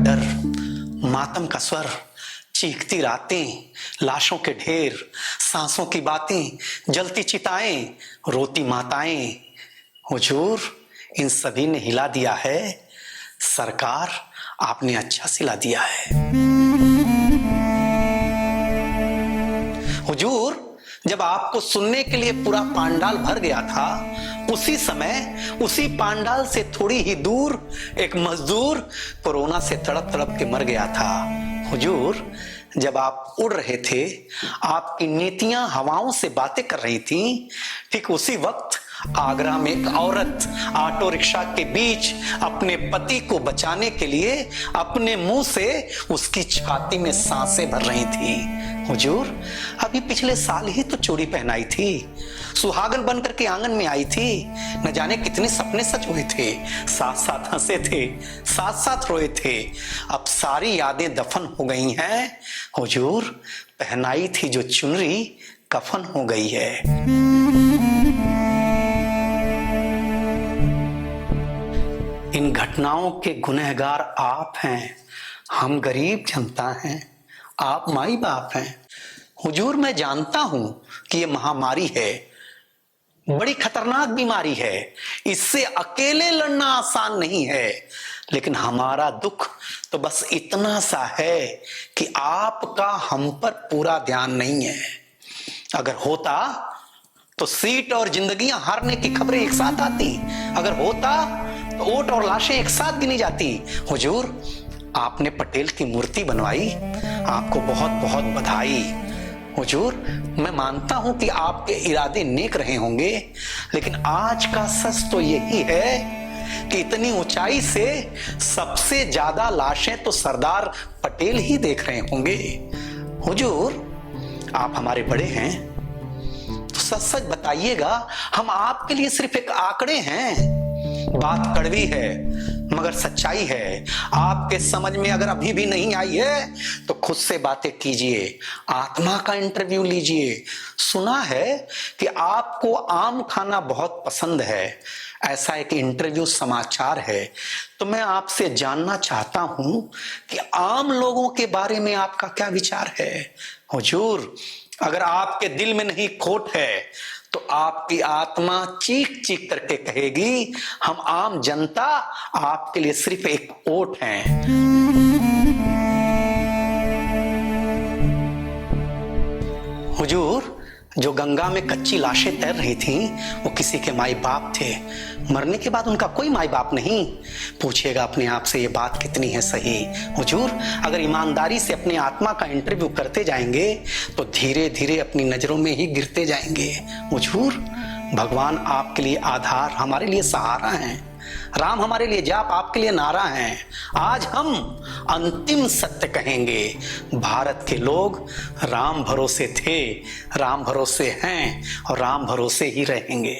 डर, मातम का स्वर, चीखती रातें, लाशों के ढेर, सांसों की बातें, जलती चिताएं, रोती माताएं। हुजूर, इन सभी ने हिला दिया है। सरकार, आपने अच्छा सिला दिया है। हुजूर, जब आपको सुनने के लिए पूरा पांडाल भर गया था, उसी समय उसी पांडाल से थोड़ी ही दूर एक मजदूर कोरोना से तड़प तड़प के मर गया था। हुजूर, जब आप उड़ रहे थे, आपकी नीतियां हवाओं से बातें कर रही थीं, ठीक उसी वक्त आगरा में एक औरत ऑटो रिक्शा के बीच अपने पति को बचाने के लिए अपने मुंह से उसकी छाती में सांसें भर रही थी। हुजूर, अभी पिछले साल ही तो चूड़ी पहनाई थी, सुहागन बनकर के आंगन में आई थी। न जाने कितने सपने सच हुए थे, साथ साथ हंसे थे, साथ साथ रोए थे। अब सारी यादें दफन हो गई हैं। हुजूर, पहनाई थी जो चुनरी कफन हो गई है। इन घटनाओं के गुनहगार आप हैं, हम गरीब जनता हैं, आप माई बाप हैं। हुजूर, मैं जानता हूं कि ये महामारी है, बड़ी खतरनाक बीमारी है, इससे अकेले लड़ना आसान नहीं है, लेकिन हमारा दुख तो बस इतना सा है कि आपका हम पर पूरा ध्यान नहीं है। अगर होता तो सीट और जिंदगियां हारने की खबरें एक साथ आती, अगर होता तो ओट और लाशें एक साथ गिनी जाती। हुजूर, आपने पटेल की मूर्ति बनवाई, आपको बहुत बहुत बधाई। हुजूर, मैं मानता हूं कि आपके इरादे नेक रहे होंगे, लेकिन आज का सच तो यही है कि इतनी ऊंचाई से सबसे ज्यादा लाशें तो सरदार पटेल ही देख रहे होंगे। हुजूर, आप हमारे बड़े हैं, तो सच सच बताइएगा, हम आपके लिए सिर्फ एक आंकड़े हैं। बात कड़वी है मगर सच्चाई है। आपके समझ में अगर अभी भी नहीं आई है तो खुद से बातें कीजिए, आत्मा का इंटरव्यू लीजिए। सुना है कि आपको आम खाना बहुत पसंद है, ऐसा एक इंटरव्यू समाचार है। तो मैं आपसे जानना चाहता हूं कि आम लोगों के बारे में आपका क्या विचार है। हुजूर, अगर आपके दिल में नहीं खोट है तो आपकी आत्मा चीख चीख करके कहेगी, हम आम जनता आपके लिए सिर्फ एक वोट हैं। हुजूर, जो गंगा में कच्ची लाशें तैर रही थीं, वो किसी के माई बाप थे। मरने के बाद उनका कोई माई बाप नहीं। पूछिएगा अपने आप से, ये बात कितनी है सही। हुजूर, अगर ईमानदारी से अपनी आत्मा का इंटरव्यू करते जाएंगे तो धीरे धीरे अपनी नजरों में ही गिरते जाएंगे। हुजूर, भगवान आपके लिए आधार, हमारे लिए सहारा हैं। राम हमारे लिए जाप, आपके लिए नारा हैं। आज हम अंतिम सत्य कहेंगे, भारत के लोग राम भरोसे थे, राम भरोसे हैं और राम भरोसे ही रहेंगे।